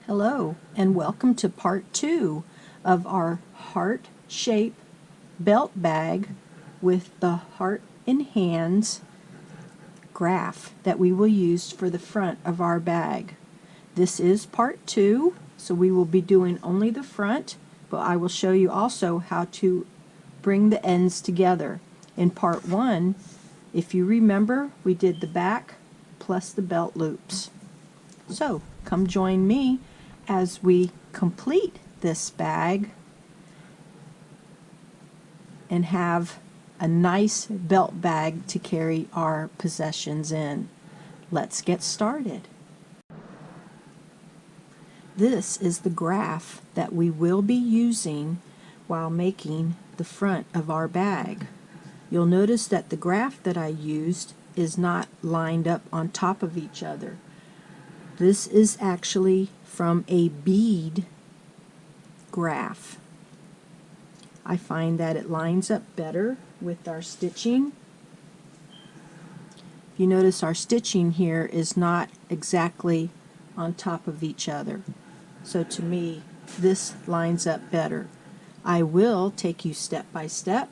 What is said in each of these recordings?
Hello and welcome to part 2 of our heart-shaped belt bag with the heart in hands graph that we will use for the front of our bag. This is part 2, so we will be doing only the front, but I will show you also how to bring the ends together. In part 1, if you remember, we did the back plus the belt loops. So come join me as we complete this bag and have a nice belt bag to carry our possessions in. Let's get started. This is the graph that we will be using while making the front of our bag. You'll notice that the graph that I used is not lined up on top of each other. This is actually from a bead graph. I find that it lines up better with our stitching. You notice our stitching here is not exactly on top of each other. So to me, this lines up better. I will take you step by step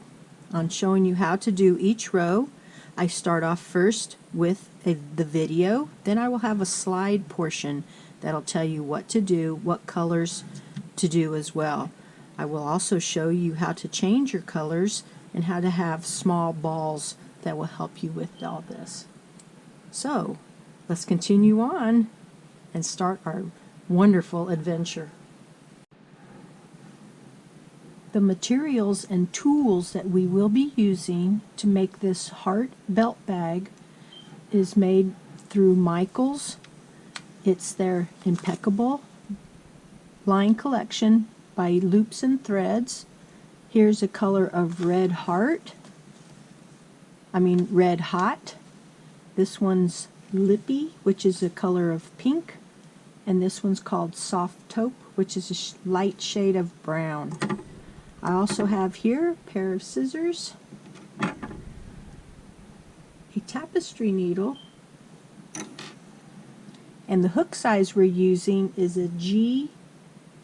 on showing you how to do each row. I start off first with the video, then I will have a slide portion that'll tell you what to do, what colors to do as well. I will also show you how to change your colors and how to have small balls that will help you with all this. So let's continue on and start our wonderful adventure. The materials and tools that we will be using to make this heart belt bag is made through Michaels. It's their Impeccable line collection by Loops and Threads. Here's a color of red hot. This one's lippy, which is a color of pink, and this one's called soft taupe, which is a light shade of brown. I also have here a pair of scissors, a tapestry needle, and the hook size we're using is a G7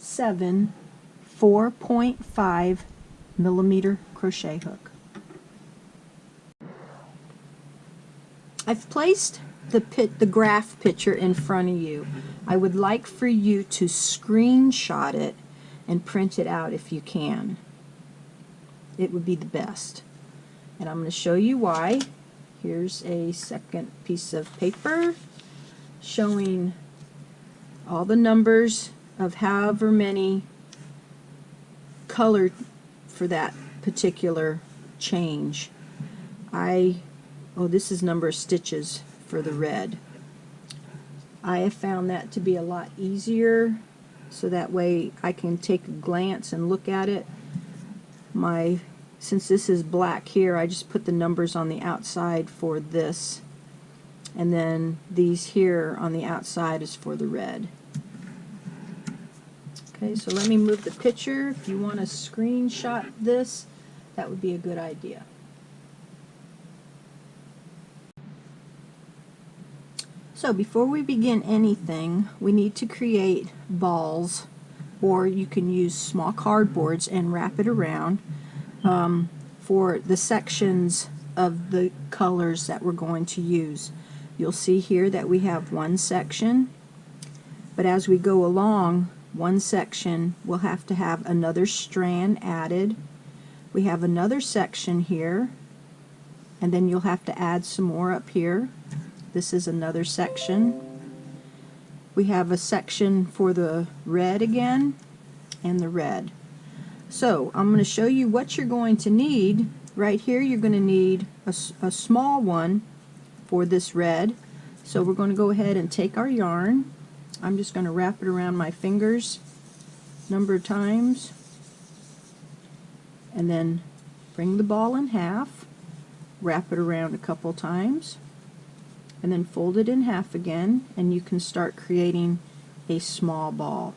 4.5 millimeter crochet hook. I've placed the graph picture in front of you. I would like for you to screenshot it and print it out if you can. It would be the best. And I'm going to show you why. Here's a second piece of paper showing all the numbers of however many colored for that particular change. This is number of stitches for the red. I have found that to be a lot easier, so that way I can take a glance and look at it. Since this is black here, I just put the numbers on the outside for this, and then these here on the outside is for the red. Okay, so let me move the picture. If you want to screenshot this, that would be a good idea. So before we begin anything, we need to create balls, or you can use small cardboards and wrap it around for the sections of the colors that we're going to use. You'll see here that we have one section, but as we go along, one section will have to have another strand added. We have another section here, and then you'll have to add some more up here. This is another section. We have a section for the red again, and the red. So I'm going to show you what you're going to need. Right here you're going to need a small one for this red. So we're going to go ahead and take our yarn. I'm just going to wrap it around my fingers a number of times, and then bring the ball in half, wrap it around a couple times, and then fold it in half again, and you can start creating a small ball.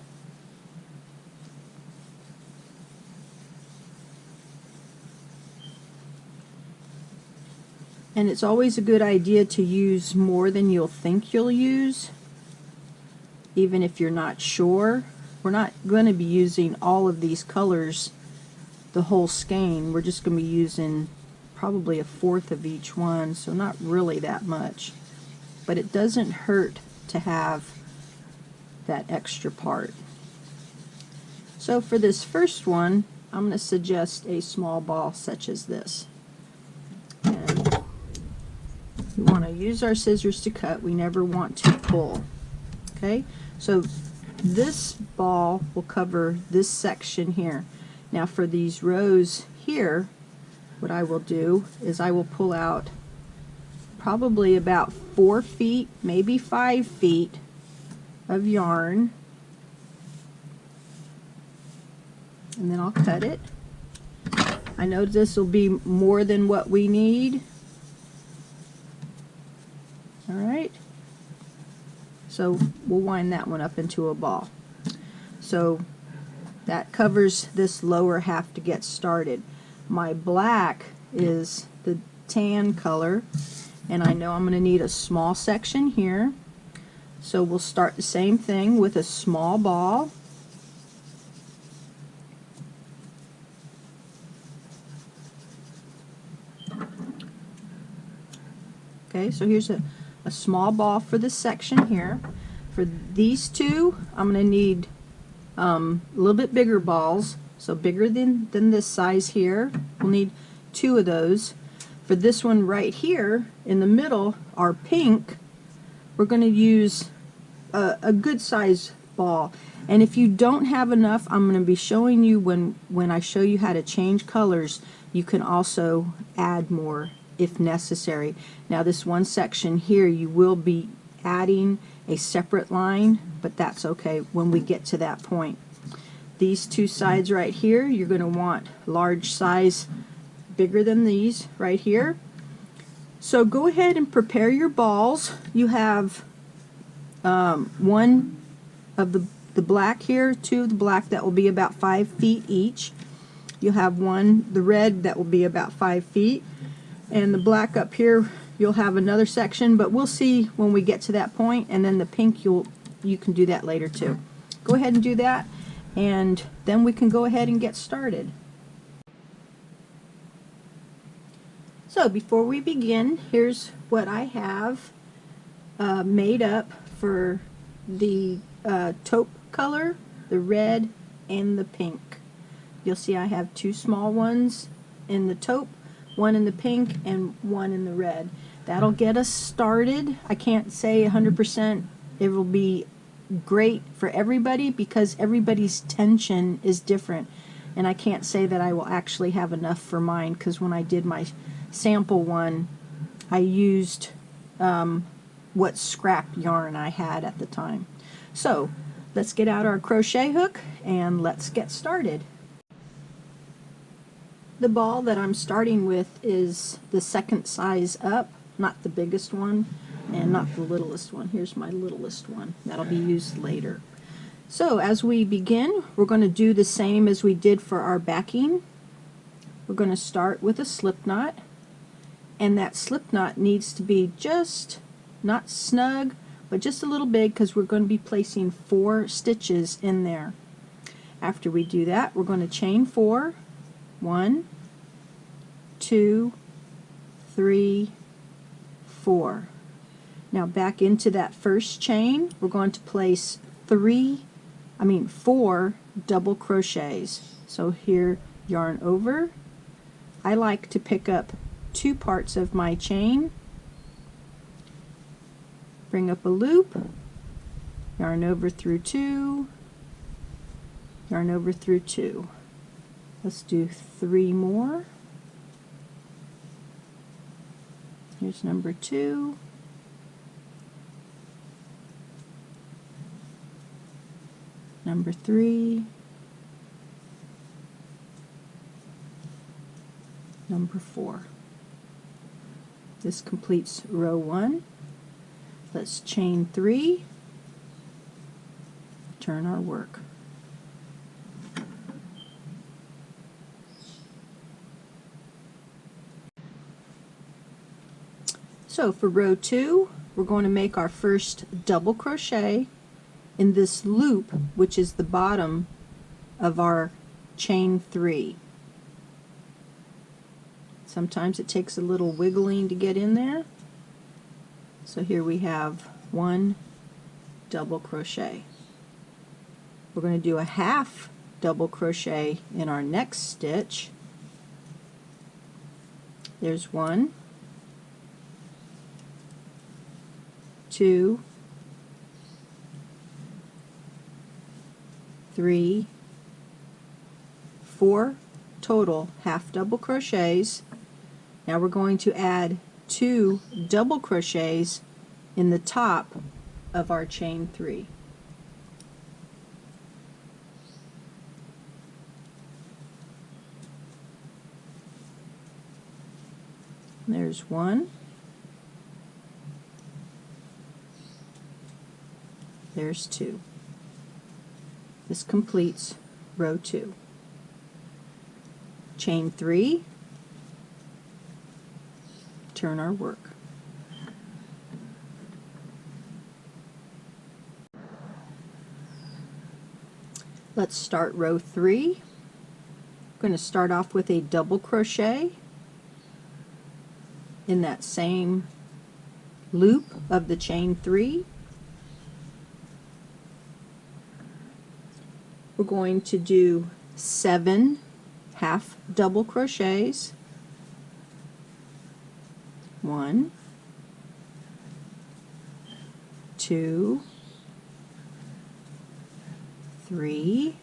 And it's always a good idea to use more than you'll think you'll use. even if you're not sure. We're not going to be using all of these colors the whole skein. We're just going to be using probably a fourth of each one, so not really that much. But it doesn't hurt to have that extra part. So for this first one, I'm going to suggest a small ball such as this. And we want to use our scissors to cut. We never want to pull. Okay, so this ball will cover this section here. Now for these rows here, what I will do is I will pull out probably about 4 feet, maybe 5 feet of yarn, and then I'll cut it. I know this will be more than what we need. Alright, so we'll wind that one up into a ball. So that covers this lower half to get started. My black is the tan color, and I know I'm going to need a small section here. So we'll start the same thing with a small ball. Okay, so here's a small ball for this section here. For these two, I'm going to need a little bit bigger balls, so bigger than this size here. We'll need 2 of those. For this one right here in the middle, our pink, we're going to use a good size ball. And if you don't have enough, I'm going to be showing you when I show you how to change colors, you can also add more if necessary. Now this one section here, you will be adding a separate line, but that's okay when we get to that point. These 2 sides right here, you're going to want large size, bigger than these right here. So go ahead and prepare your balls. You have one of the black here, 2 of the black that will be about 5 feet each. You'll have one, the red, that will be about 5 feet. And the black up here, you'll have another section, but we'll see when we get to that point. And then the pink, you can do that later too. Go ahead and do that, and then we can go ahead and get started. So before we begin, here's what I have made up for the taupe color, the red, and the pink. You'll see I have 2 small ones in the taupe, 1 in the pink, and 1 in the red. That'll get us started. I can't say 100% it will be great for everybody because everybody's tension is different, and I can't say that I will actually have enough for mine, because when I did my sample one, I used what scrap yarn I had at the time. So let's get out our crochet hook and let's get started. The ball that I'm starting with is the second size up, not the biggest one and not the littlest one. Here's my littlest one. That'll be used later. So as we begin, we're going to do the same as we did for our backing. We're going to start with a slip knot, and that slip knot needs to be just not snug, but just a little big, because we're going to be placing 4 stitches in there. After we do that, we're going to chain 4. 1, 2, 3, 4. Now back into that first chain, we're going to place 4 double crochets. So here, yarn over. I like to pick up 2 parts of my chain, bring up a loop, yarn over through 2, yarn over through 2. Let's do 3 more. Here's number 2. Number 3. Number 4. This completes row 1. Let's chain 3. Turn our work. So for row 2, we're going to make our first double crochet in this loop, which is the bottom of our chain 3. Sometimes it takes a little wiggling to get in there. So here we have 1 double crochet. We're going to do a half double crochet in our next stitch. There's 1, 2, 3, 4 total half double crochets. Now we're going to add 2 double crochets in the top of our chain 3. There's 1. There's 2. This completes row 2. Chain 3, turn our work. Let's start row 3. I'm going to start off with a double crochet in that same loop of the chain 3. We're going to do 7 half double crochets. 1, 2, 3,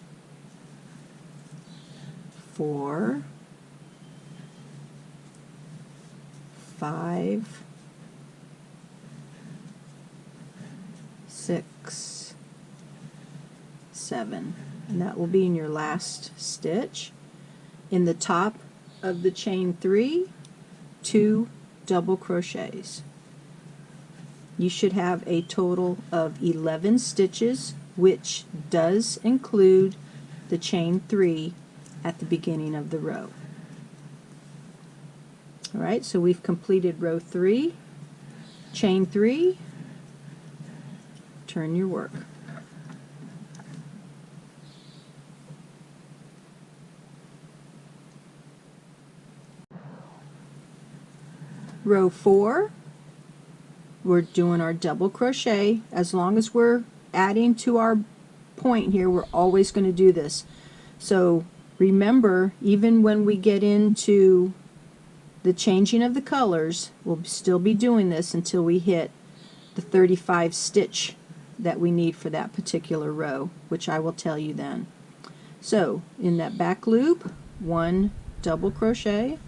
4, 5, 6, 7, and that will be in your last stitch. In the top of the chain 3, 2 double crochets. You should have a total of 11 stitches, which does include the chain 3 at the beginning of the row. Alright, so we've completed row 3, chain 3, turn your work. Row 4, we're doing our double crochet. As long as we're adding to our point here, we're always going to do this. So remember, even when we get into the changing of the colors, we'll still be doing this until we hit the 35 stitch that we need for that particular row, which I will tell you then. So in that back loop, 1 double crochet,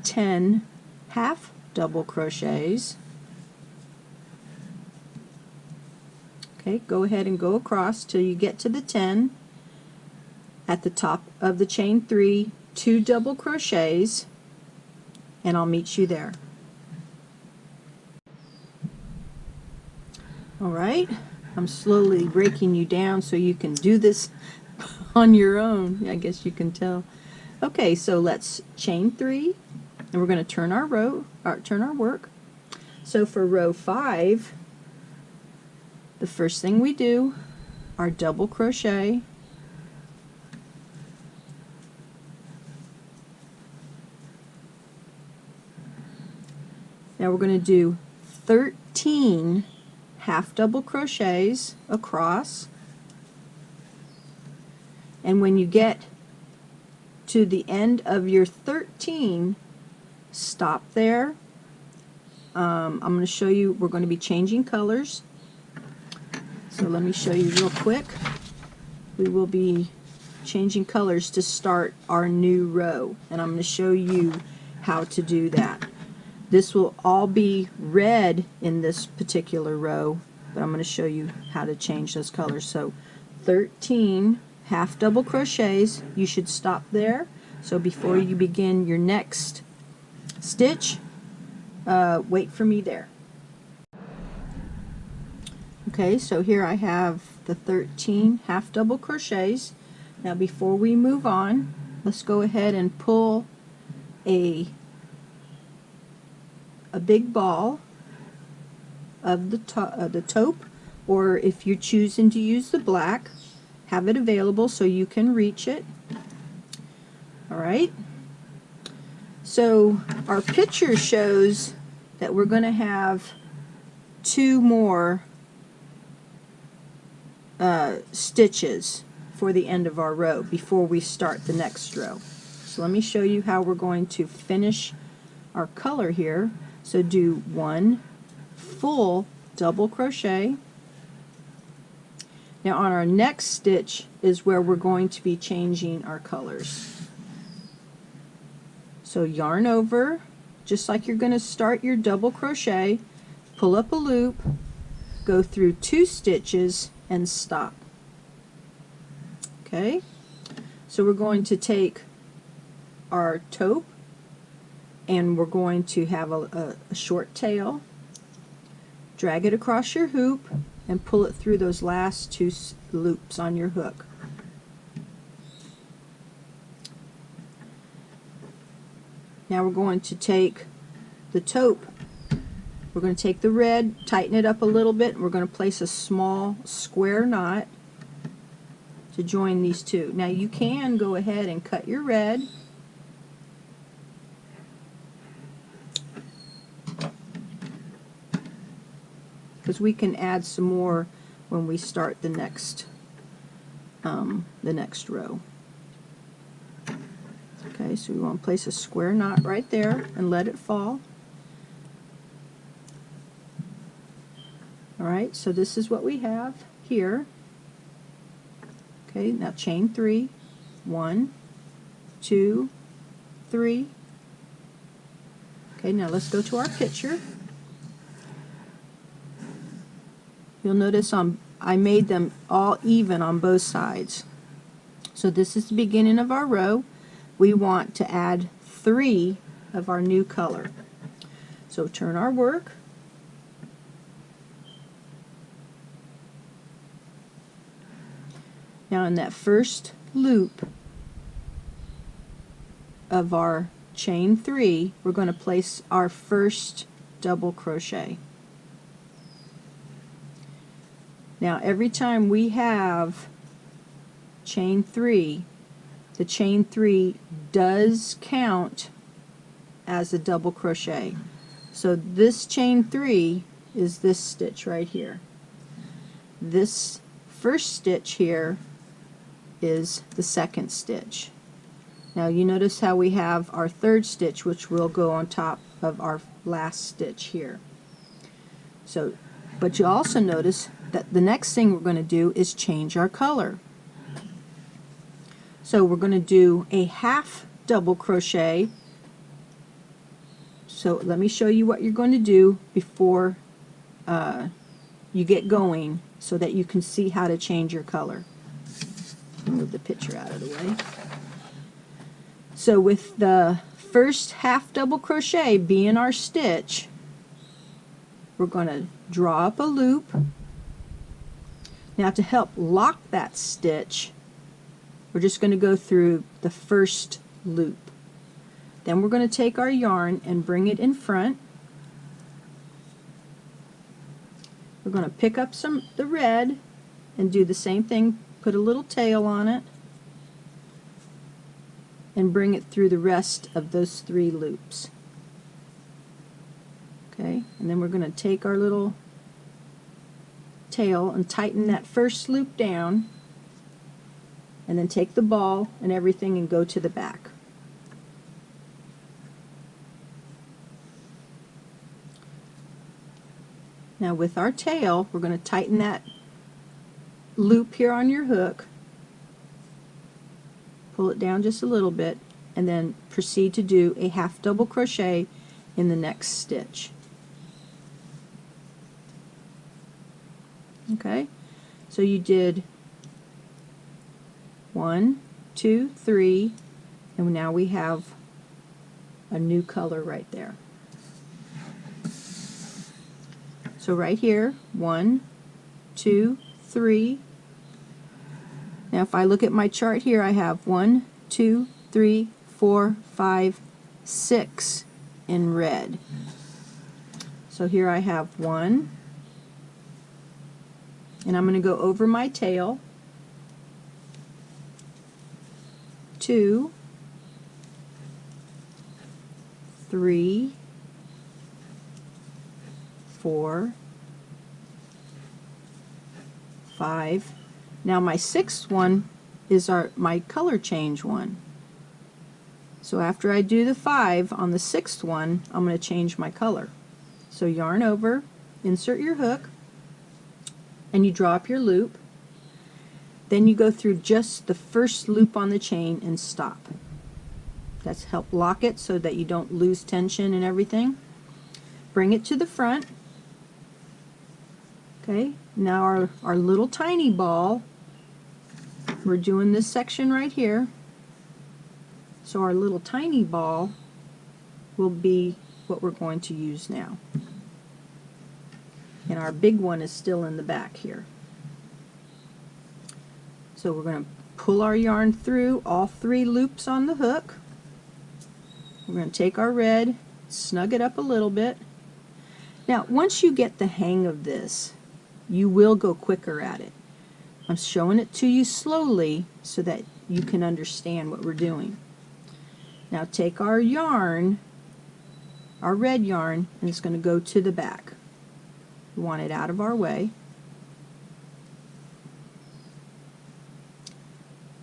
10 half double crochets. Okay, go ahead and go across till you get to the 10. At the top of the chain 3, 2 double crochets, and I'll meet you there. Alright, I'm slowly breaking you down so you can do this on your own. I guess you can tell. Okay, so let's chain 3, and we're going to turn our work. So for row 5, the first thing we do, our double crochet, now we're going to do 13 half double crochets across, and when you get to the end of your 13, stop there. I'm going to show you, we're going to be changing colors, so let me show you real quick. We will be changing colors to start our new row, and I'm going to show you how to do that. This will all be red in this particular row, but I'm going to show you how to change those colors. So 13 half double crochets, you should stop there. So before you begin your next stitch, wait for me there. Okay, so here I have the 13 half double crochets. Now before we move on, let's go ahead and pull a a big ball of the taupe, or if you're choosing to use the black, have it available so you can reach it. Alright, so our picture shows that we're going to have 2 more stitches for the end of our row before we start the next row. So let me show you how we're going to finish our color here. So do 1 full double crochet. Now on our next stitch is where we're going to be changing our colors. So yarn over, just like you're going to start your double crochet, pull up a loop, go through 2 stitches and stop. Okay, so we're going to take our taupe and we're going to have a short tail, drag it across your hoop and pull it through those last 2 loops on your hook. Now we're going to take the taupe, we're going to take the red, tighten it up a little bit, and we're going to place a small square knot to join these 2. Now you can go ahead and cut your red, because we can add some more when we start the next row. Okay, so we want to place a square knot right there and let it fall. Alright, so this is what we have here. Okay, now chain 3. 1, 2, 3. Okay, now let's go to our picture. You'll notice I made them all even on both sides. So this is the beginning of our row. We want to add 3 of our new color. So turn our work. Now in that first loop of our chain 3, we're going to place our first double crochet. Now every time we have chain 3, the chain 3 does count as a double crochet. So this chain 3 is this stitch right here. This first stitch here is the second stitch. Now you notice how we have our third stitch, which will go on top of our last stitch here. So, but you also notice that the next thing we're going to do is change our color. So we're going to do a half double crochet. So let me show you what you're going to do before you get going so that you can see how to change your color. Move the picture out of the way. So with the first half double crochet being our stitch, we're going to draw up a loop. Now to help lock that stitch, we're just going to go through the first loop. Then we're going to take our yarn and bring it in front. We're going to pick up the red and do the same thing, put a little tail on it and bring it through the rest of those 3 loops. Okay, and then we're going to take our little tail and tighten that first loop down, and then take the ball and everything and go to the back. Now with our tail, we're going to tighten that loop here on your hook, pull it down just a little bit, and then proceed to do a half double crochet in the next stitch. Okay, so you did 1, 2, 3, and now we have a new color right there. So right here, 1, 2, 3. Now if I look at my chart here, I have 1, 2, 3, 4, 5, 6 in red. So here I have 1, and I'm going to go over my tail, 2, 3, 4, 5. Now my 6th one is my color change one. So after I do the 5 on the 6th one, I'm going to change my color. So yarn over, insert your hook, and you draw up your loop. Then you go through just the first loop on the chain and stop. That's help lock it so that you don't lose tension and everything. Bring it to the front. Okay, now our little tiny ball, we're doing this section right here. So our little tiny ball will be what we're going to use now. And our big one is still in the back here. So we're going to pull our yarn through all 3 loops on the hook. We're going to take our red, snug it up a little bit. Now once you get the hang of this, you will go quicker at it. I'm showing it to you slowly so that you can understand what we're doing. Now take our yarn, our red yarn, and it's going to go to the back. We want it out of our way.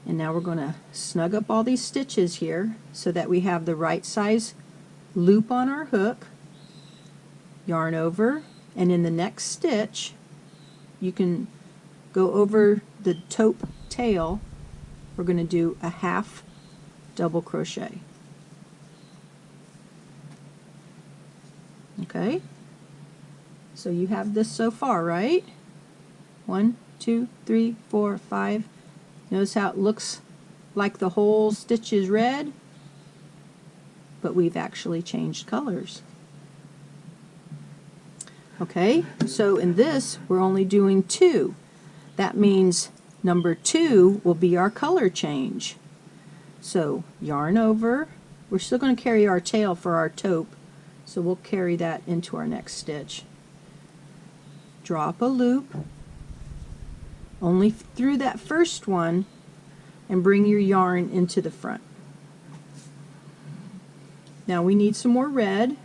And now we're going to snug up all these stitches here so that we have the right size loop on our hook. Yarn over, and in the next stitch you can go over the taupe tail. We're going to do a half double crochet. Okay, so you have this so far, right? 1, 2, 3, 4, 5. Notice how it looks like the whole stitch is red, but we've actually changed colors. Okay, so in this we're only doing 2. That means number 2 will be our color change. So yarn over. We're still going to carry our tail for our taupe, so we'll carry that into our next stitch. Drop a loop only through that first one and bring your yarn into the front. Now we need some more red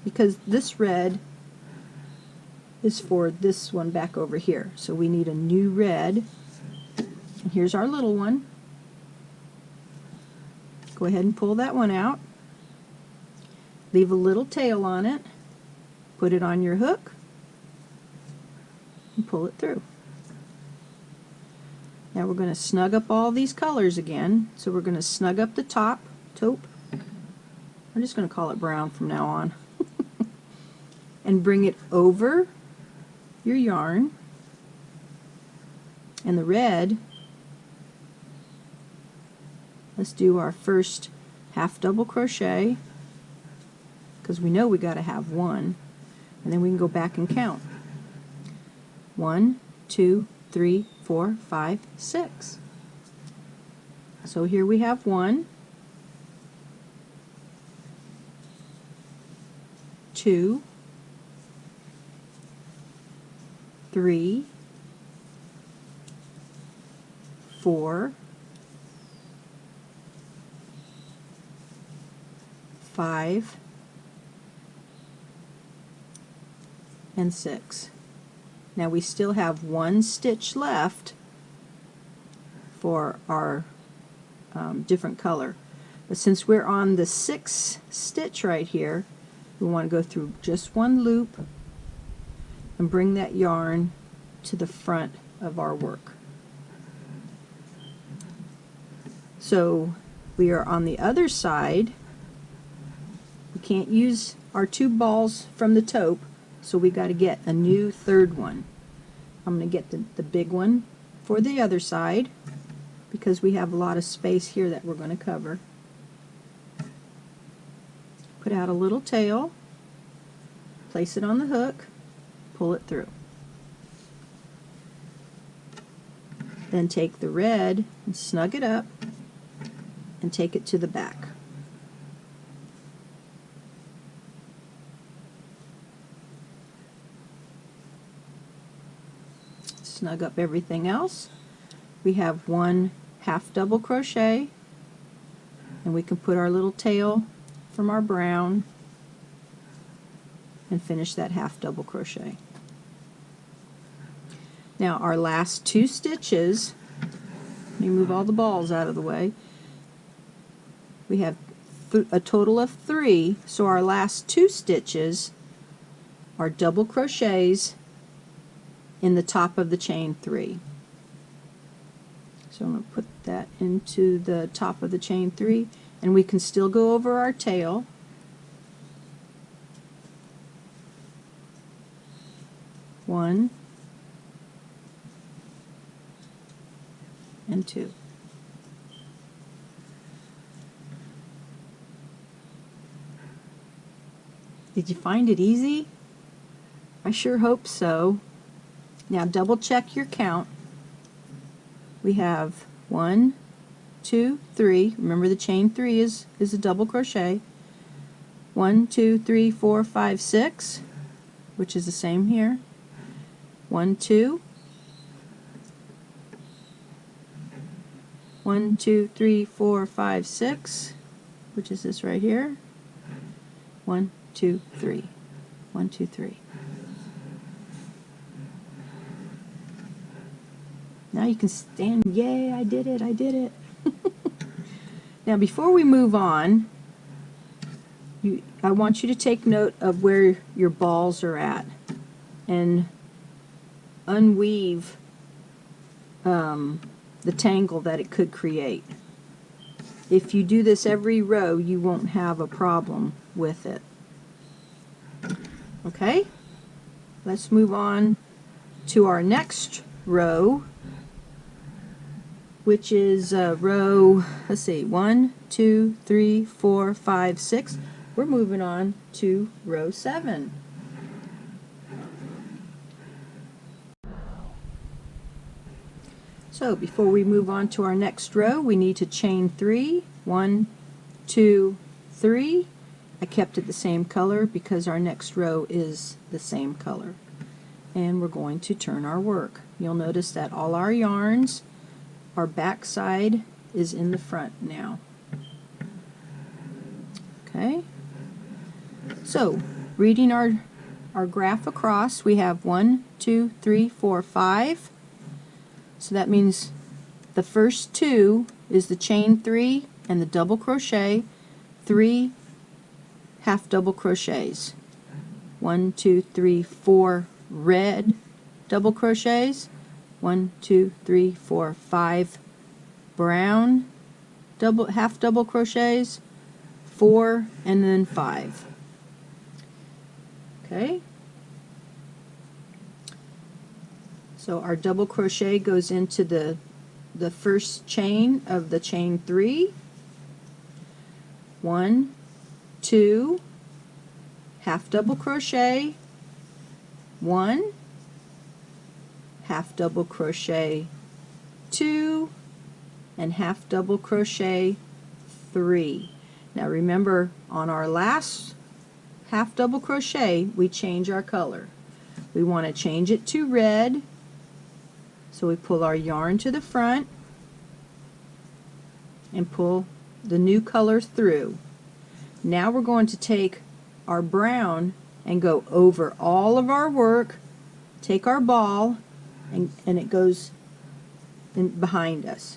because this red is for this one back over here. So we need a new red. And here's our little one. Go ahead and pull that one out. Leave a little tail on it. Put it on your hook and pull it through. Now we're going to snug up all these colors again. So we're going to snug up the top, taupe. I'm just going to call it brown from now on. And bring it over your yarn. And the red, let's do our first half double crochet, because we know we got to have 1, and then we can go back and count. 1, 2, 3, 4, 5, 6. So here we have 1, 2, 3, 4, 5, and 6. Now we still have 1 stitch left for our different color. But since we're on the 6th stitch right here, we want to go through just 1 loop and bring that yarn to the front of our work. So we are on the other side. We can't use our 2 balls from the taupe, so we got to get a new 3rd one. I'm going to get the big one for the other side because we have a lot of space here that we're going to cover. Put out a little tail, place it on the hook, pull it through. Then take the red and snug it up and take it to the back. snug up everything else. We have one half double crochet, and we can put our little tail from our brown and finish that half double crochet. Now our last 2 stitches, let me move all the balls out of the way. We have a total of 3, so our last 2 stitches are double crochets in the top of the chain 3. So I'm going to put that into the top of the chain 3, and we can still go over our tail. One and 2. Did you find it easy? I sure hope so. Now double check your count. We have 1, 2, 3. Remember the chain 3 is a double crochet. 1, 2, 3, 4, 5, 6, which is the same here. 1, 2. 1, 2, 3, 4, 5, 6, which is this right here. 1, 2, 3. 1, 2, 3. Now you can stand, yay, I did it, I did it. Now before we move on, I want you to take note of where your balls are at and unweave the tangle that it could create. If you do this every row, you won't have a problem with it. Okay, let's move on to our next row, which is row, let's see, 1, 2, 3, 4, 5, 6. We're moving on to row 7. So before we move on to our next row, we need to chain 3. 1, 2, 3. I kept it the same color because our next row is the same color. And we're going to turn our work. You'll notice that all our yarns, our back side is in the front now. Okay, so reading our graph across, we have 1, 2, 3, 4, 5. So that means the first 2 is the chain 3 and the double crochet, 3 half double crochets. 1, 2, 3, 4 red double crochets. 1, 2, 3, 4, 5 brown half double crochets, 4 and then 5. Okay, so our double crochet goes into the first chain of the chain 3. 1, 2, half double crochet, 1, half double crochet, 2, and half double crochet, 3. Now remember, on our last half double crochet we change our color. We want to change it to red, so we pull our yarn to the front and pull the new color through. Now we're going to take our brown and go over all of our work, take our ball, and it goes in behind us.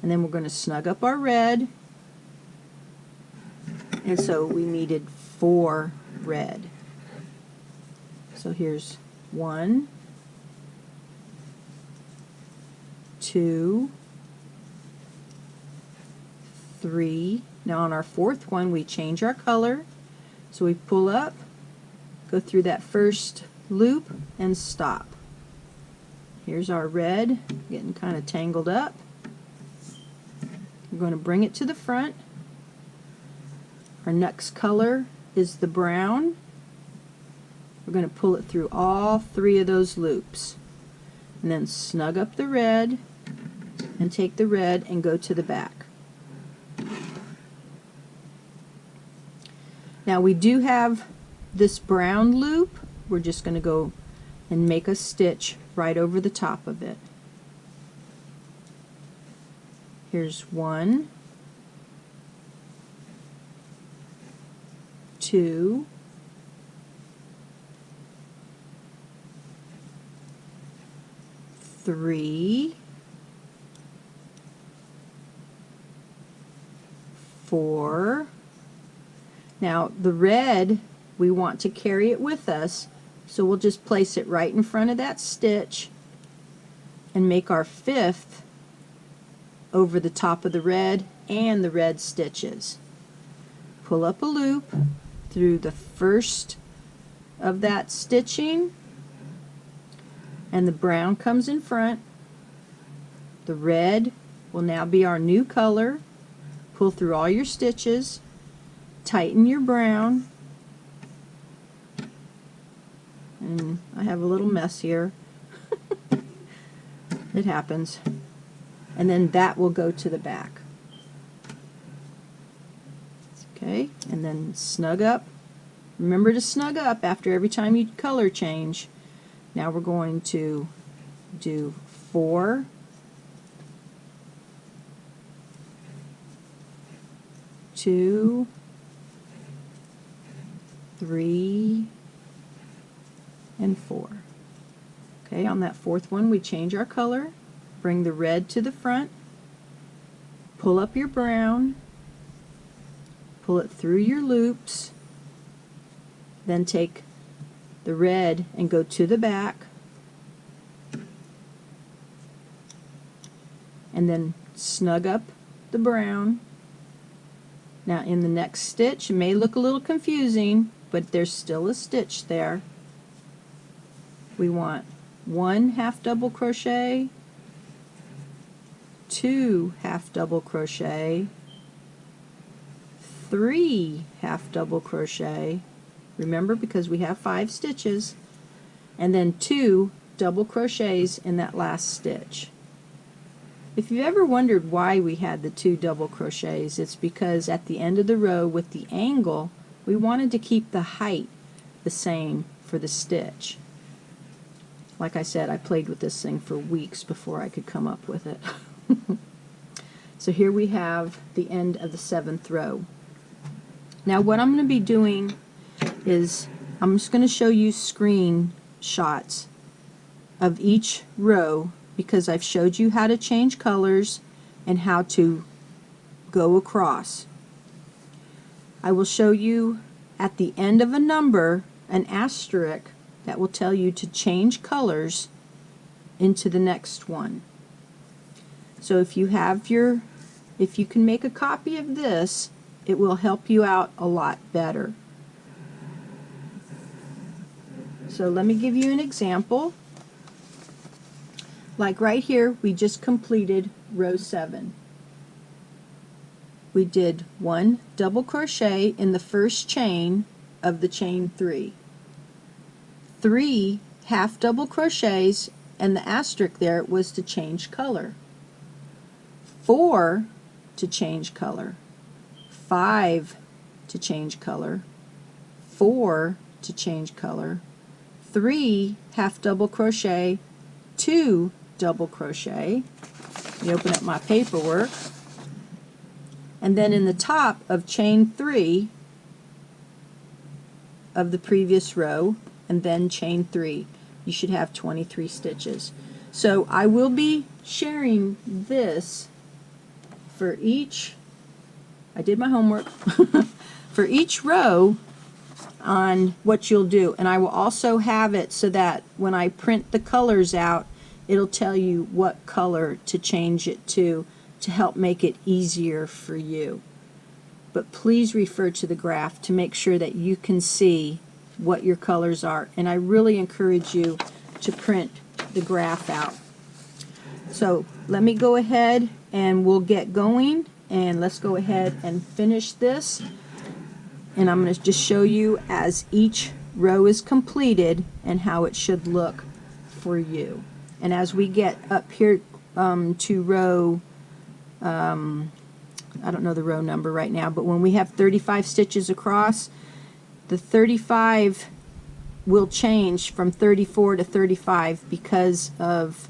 And then we're going to snug up our red, and so we needed 4 red. So here's 1, 2, 3. Now on our 4th one we change our color, so we pull up, go through that first loop and stop. Here's our red getting kind of tangled up. We're going to bring it to the front. Our next color is the brown. We're going to pull it through all 3 of those loops and then snug up the red and take the red and go to the back. Now we do have this brown loop we're just going to go and make a stitch right over the top of it. Here's 1, 2, 3, 4. Now the red, we want to carry it with us, so we'll just place it right in front of that stitch and make our 5th over the top of the red and the red stitches. Pull up a loop through the first of that stitching, and the brown comes in front. The red will now be our new color. Pull through all your stitches, tighten your brown, and I have a little mess here. It happens. And then that will go to the back. Okay, and then snug up. Remember to snug up after every time you color change. Now we're going to do 4, 2, 3, and 4. Okay, on that 4th one we change our color. Bring the red to the front, pull up your brown, pull it through your loops, then take the red and go to the back, and then snug up the brown. Now in the next stitch, it may look a little confusing, but there's still a stitch there. We want 1 half double crochet, 2 half double crochet, 3 half double crochet, remember, because we have 5 stitches, and then 2 double crochets in that last stitch. If you've ever wondered why we had the 2 double crochets, it's because at the end of the row with the angle, we wanted to keep the height the same for the stitch. Like I said, I played with this thing for weeks before I could come up with it. So here we have the end of the 7th row. Now what I'm going to be doing is I'm just going to show you screenshots of each row, because I've showed you how to change colors and how to go across. I will show you at the end of a number an asterisk that will tell you to change colors into the next one. So if you can make a copy of this, it will help you out a lot better. So let me give you an example. Like right here, we just completed row 7. We did 1 double crochet in the first chain of the chain 3. 3 half double crochets, and the asterisk there was to change color. 4 to change color. 5 to change color. 4 to change color. 3 half double crochet. 2 double crochet. You open up my paperwork, and then in the top of chain 3 of the previous row, and then chain 3, you should have 23 stitches. So I will be sharing this for each, I did my homework, for each row on what you'll do, and I will also have it so that when I print the colors out, it'll tell you what color to change it to help make it easier for you. But please refer to the graph to make sure that you can see what your colors are, and I really encourage you to print the graph out. So let me go ahead and we'll get going, and let's go ahead and finish this, and I'm going to just show you as each row is completed and how it should look for you. And as we get up here to row, I don't know the row number right now, but when we have 35 stitches across, the 35 will change from 34 to 35 because of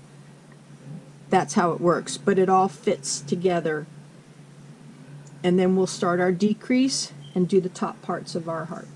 that's how it works, but it all fits together. And then we'll start our decrease and do the top parts of our heart.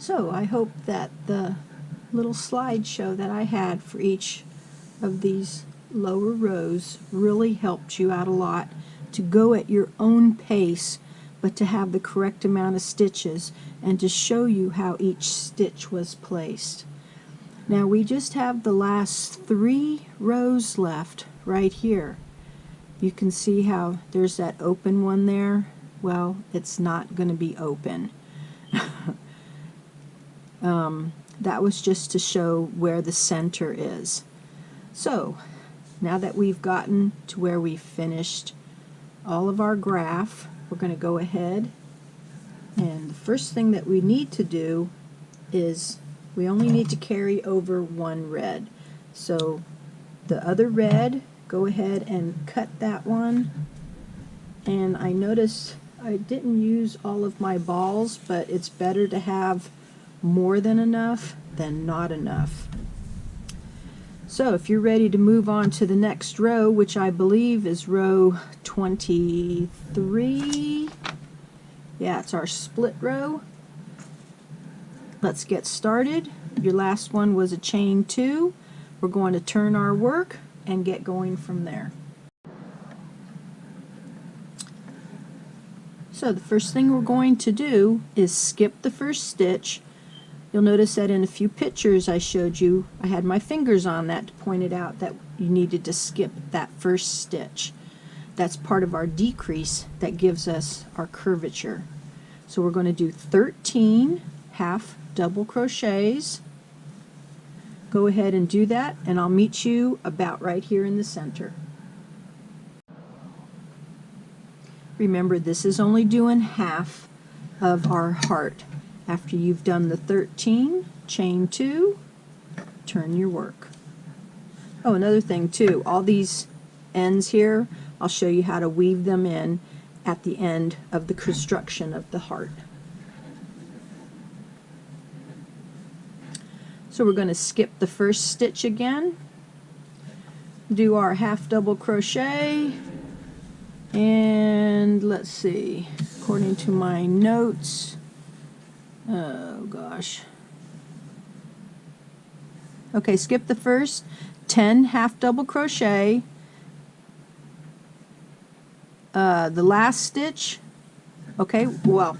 So I hope that the little slideshow that I had for each of these lower rows really helped you out a lot to go at your own pace, but to have the correct amount of stitches and to show you how each stitch was placed. Now we just have the last 3 rows left right here. You can see how there's that open one there. Well, it's not going to be open. That was just to show where the center is. So now that we've gotten to where we've finished all of our graph, we're going to go ahead, and the first thing that we need to do is we only need to carry over 1 red. So the other red, go ahead and cut that one. And I noticed I didn't use all of my balls, but it's better to have more than enough than not enough. So if you're ready to move on to the next row, which I believe is row 23, yeah, it's our split row. Let's get started. Your last one was a chain 2. We're going to turn our work and get going from there. So the first thing we're going to do is skip the first stitch. You'll notice that in a few pictures I showed you, I had my fingers on that to point it out that you needed to skip that first stitch. That's part of our decrease that gives us our curvature. So we're going to do 13 half double crochets. Go ahead and do that, and I'll meet you about right here in the center. Remember, this is only doing half of our heart. After you've done the 13, chain 2, turn your work. Oh, another thing too, all these ends here, I'll show you how to weave them in at the end of the construction of the heart. So we're going to skip the first stitch again, do our half double crochet, and let's see, according to my notes, oh gosh. Okay, skip the first 10 half double crochet. The last stitch, okay, well,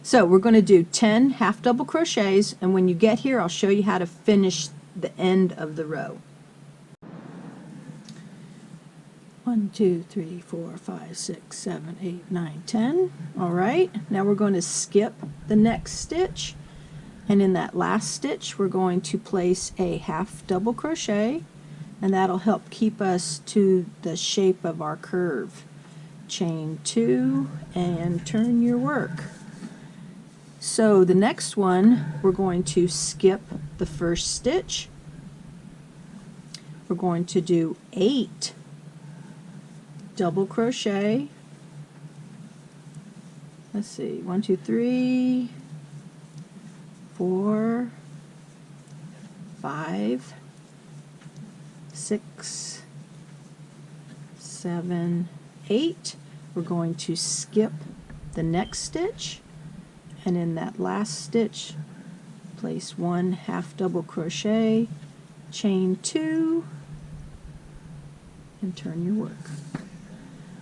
so we're going to do 10 half double crochets, and when you get here I'll show you how to finish the end of the row. 1, 2, 3, 4, 5, 6, 7, 8, 9, 10. Alright, now we're going to skip the next stitch, and in that last stitch we're going to place a half double crochet, and that'll help keep us to the shape of our curve. Chain 2 and turn your work. So the next one, we're going to skip the first stitch. We're going to do 8 double crochet. Let's see, 1, 2, 3, 4, 5, 6, 7, 8. We're going to skip the next stitch, and in that last stitch place 1 half double crochet, chain 2, and turn your work.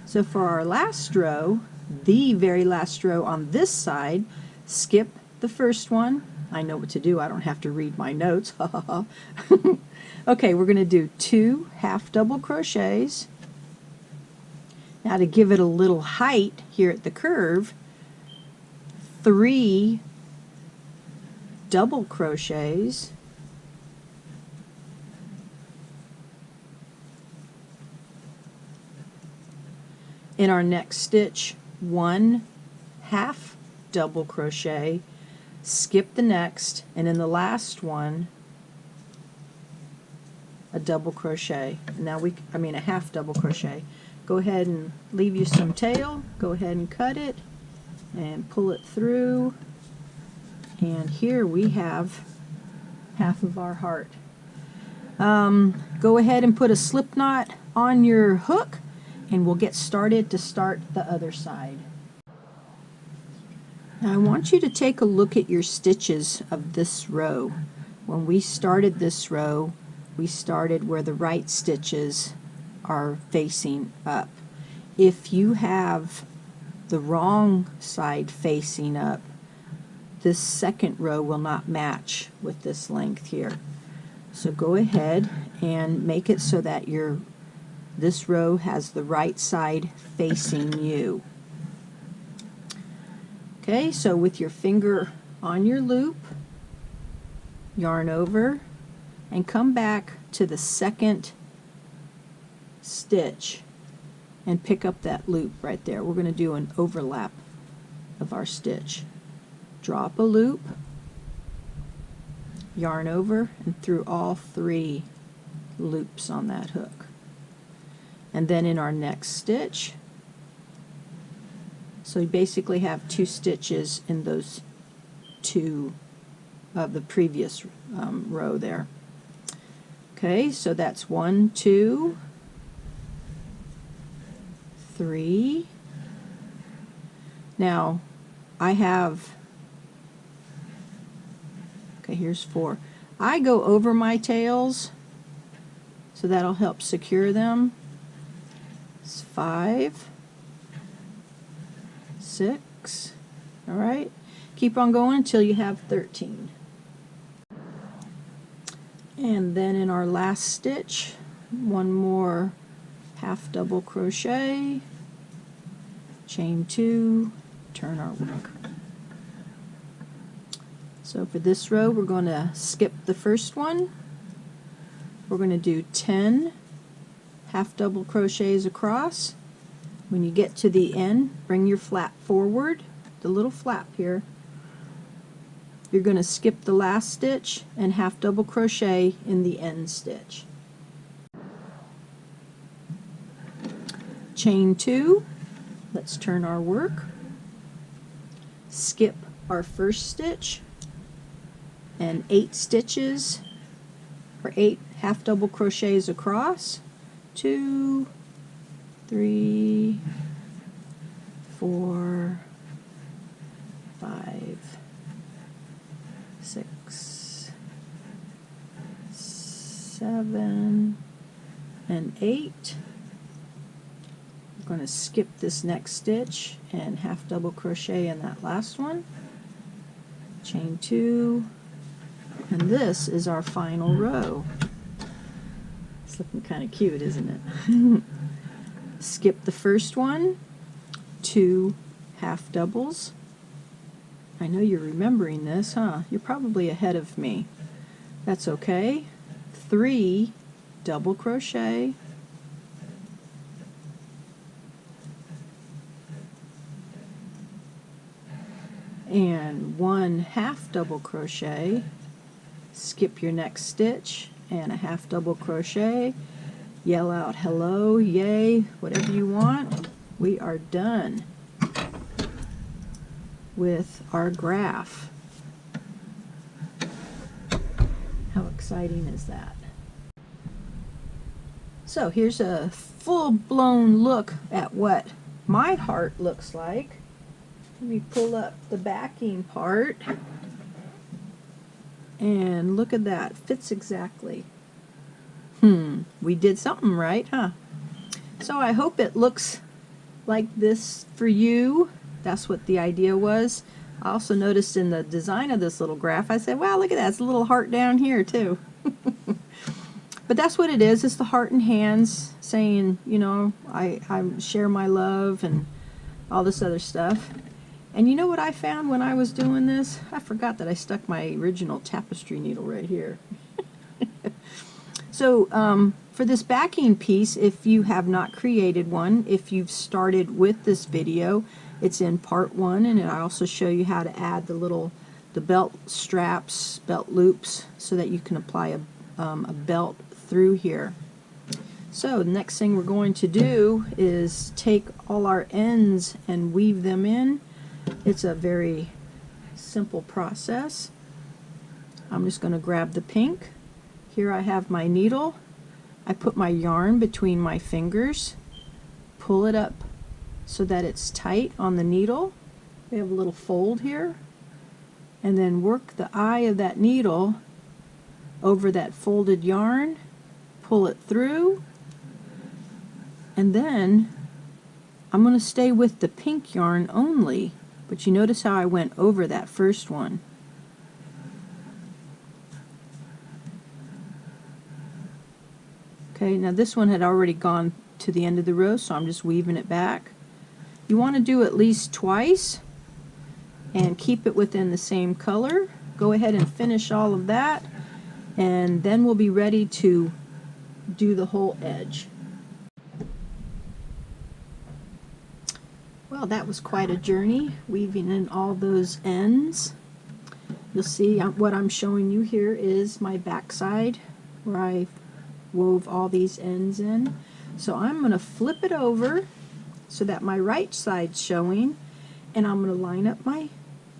So for our last row, the very last row on this side, skip the first one. I know what to do, I don't have to read my notes. Okay, we're going to do 2 half double crochets. Now to give it a little height here at the curve, 3 double crochets, in our next stitch 1 half double crochet, skip the next, and in the last one a double crochet. Now a half double crochet. Go ahead and leave you some tail, go ahead and cut it and pull it through, and here we have half of our heart. Go ahead and put a slip knot on your hook, and we'll get started to start the other side. Now I want you to take a look at your stitches of this row. When we started this row, we started where the right stitches are facing up. If you have the wrong side facing up, this second row will not match with this length here. So go ahead and make it so that this row has the right side facing you. Okay, so with your finger on your loop, yarn over and come back to the second stitch and pick up that loop right there. We're going to do an overlap of our stitch. Drop a loop, yarn over and through all 3 loops on that hook. And then in our next stitch, so you basically have 2 stitches in those 2 of the previous row there. Okay, so that's 1, 2, 3. Now I have, okay, here's 4. I go over my tails, so that'll help secure them. It's 5, 6. All right, keep on going until you have 13. And then in our last stitch, 1 more half double crochet, chain 2, turn our work. So for this row, we're going to skip the first one. We're going to do 10 half double crochets across. When you get to the end, bring your flap forward, the little flap here. You're going to skip the last stitch and half double crochet in the end stitch. Chain 2, let's turn our work. Skip our first stitch and 8 stitches or 8 half double crochets across. 2, 3, 4, 5, 6, 7, and 8. We're going to skip this next stitch and half double crochet in that last one. Chain 2, and this is our final row. It's looking kind of cute, isn't it? Skip the first one, 2 half doubles. I know you're remembering this, huh? You're probably ahead of me. That's okay. 3 double crochet, and 1 half double crochet. Skip your next stitch and a half double crochet. Yell out hello, yay, whatever you want. We are done with our graph. How exciting is that? So here's a full-blown look at what my heart looks like. Let me pull up the backing part, and look at that, fits exactly. We did something right, huh? So I hope it looks like this for you. That's what the idea was. I also noticed in the design of this little graph, I said, wow, look at that, it's a little heart down here too. But that's what it is. It's the heart and hands saying, you know, I share my love and all this other stuff. And you know what I found when I was doing this? I forgot that I stuck my original tapestry needle right here. So for this backing piece, if you have not created one, if you've started with this video, it's in part 1, and I also show you how to add the belt straps, belt loops, so that you can apply a belt through here. So the next thing we're going to do is take all our ends and weave them in. It's a very simple process. I'm just going to grab the pink. Here I have my needle. I put my yarn between my fingers, pull it up so that it's tight on the needle, We have a little fold here, and then work the eye of that needle over that folded yarn, pull it through, and then I'm going to stay with the pink yarn only, but you notice how I went over that first one. Okay, now this one had already gone to the end of the row, so I'm just weaving it back. You want to do at least twice and keep it within the same color. Go ahead and finish all of that, and then we'll be ready to do the whole edge. Well, that was quite a journey, weaving in all those ends. You'll see what I'm showing you here is my back side where I wove all these ends in. So I'm going to flip it over so that my right side's showing, and I'm going to line up my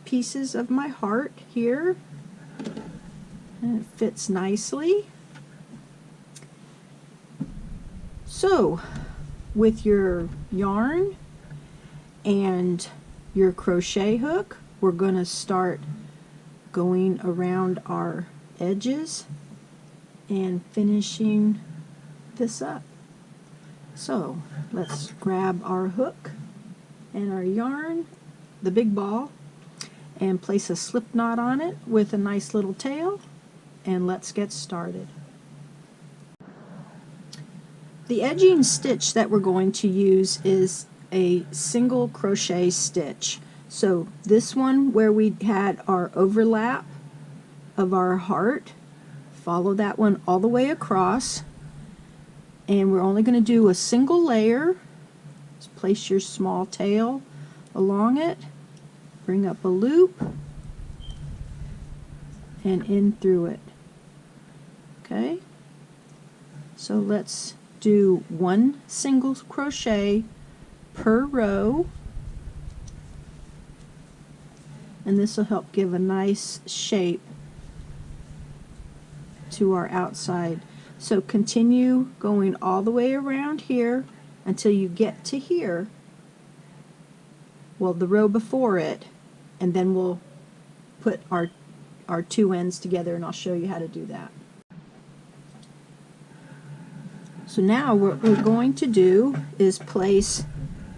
pieces of my heart here, and it fits nicely. So with your yarn and your crochet hook, we're going to start going around our edges and finishing this up. So let's grab our hook and our yarn, the big ball, and place a slip knot on it with a nice little tail, and let's get started. The edging stitch that we're going to use is a single crochet stitch. So this one where we had our overlap of our heart, follow that one all the way across, and we're only going to do a single layer. Just place your small tail along it, bring up a loop, and in through it. Okay, so let's do one single crochet per row, and this will help give a nice shape to our outside. So continue going all the way around here until you get to here, well, the row before it, and then we'll put our two ends together, and I'll show you how to do that. So now what we're going to do is place,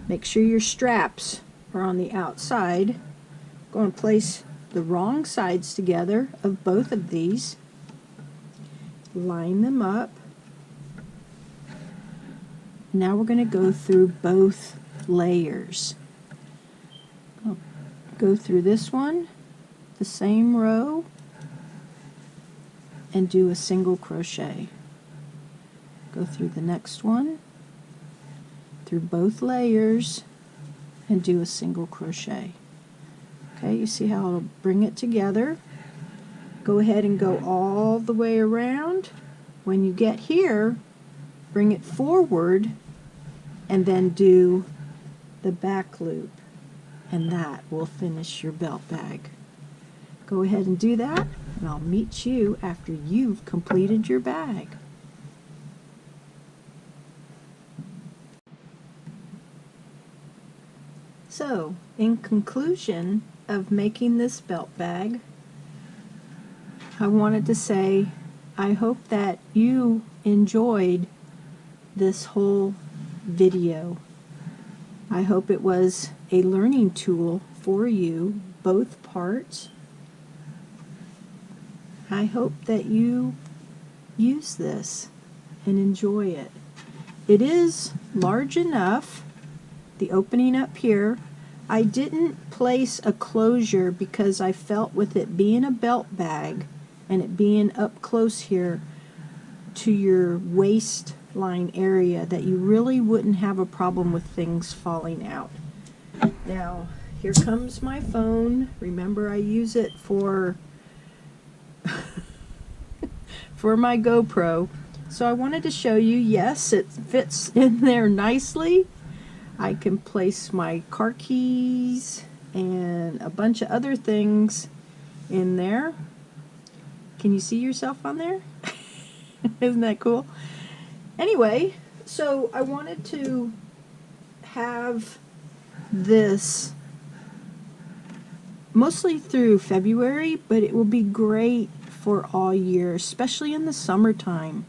make sure your straps are on the outside. Go and place the wrong sides together of both of these. Line them up. Now we're going to go through both layers. I'll go through this one, the same row, and do a single crochet. Go through the next one, through both layers, and do a single crochet. Okay, you see how it'll bring it together. Go ahead and go all the way around. When you get here, bring it forward and then do the back loop, and that will finish your belt bag. Go ahead and do that, and I'll meet you after you've completed your bag. So, in conclusion of making this belt bag, I wanted to say I hope that you enjoyed this whole video. I hope it was a learning tool for you, both parts. I hope that you use this and enjoy it. It is large enough, the opening up here. I didn't place a closure because I felt with it being a belt bag and it being up close here to your waistline area that you really wouldn't have a problem with things falling out. Now, here comes my phone. Remember, I use it for for my GoPro. So I wanted to show you, yes, it fits in there nicely. I can place my car keys and a bunch of other things in there. Can you see yourself on there? Isn't that cool? Anyway, so I wanted to have this mostly through February, but it will be great for all year, especially in the summertime.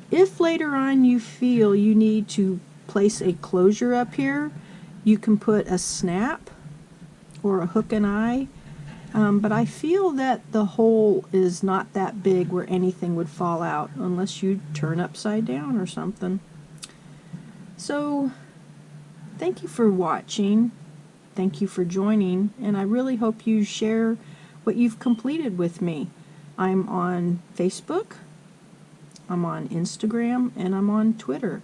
If later on you feel you need to place a closure up here, you can put a snap or a hook and eye, but I feel that the hole is not that big where anything would fall out unless you turn upside down or something. So thank you for watching. Thank you for joining, and I really hope you share what you've completed with me. I'm on Facebook, I'm on Instagram, and I'm on Twitter.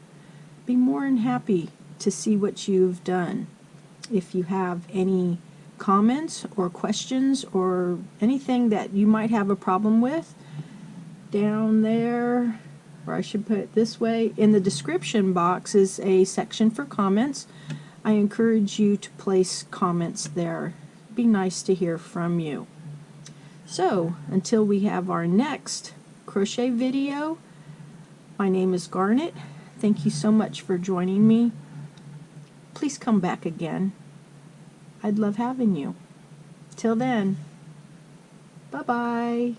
Be more than happy to see what you've done. If you have any comments or questions or anything that you might have a problem with, down there, or I should put it this way, in the description box is a section for comments. I encourage you to place comments there. Be nice to hear from you. So, until we have our next crochet video, my name is Garnet. Thank you so much for joining me. Please come back again. I'd love having you. Till then, bye-bye.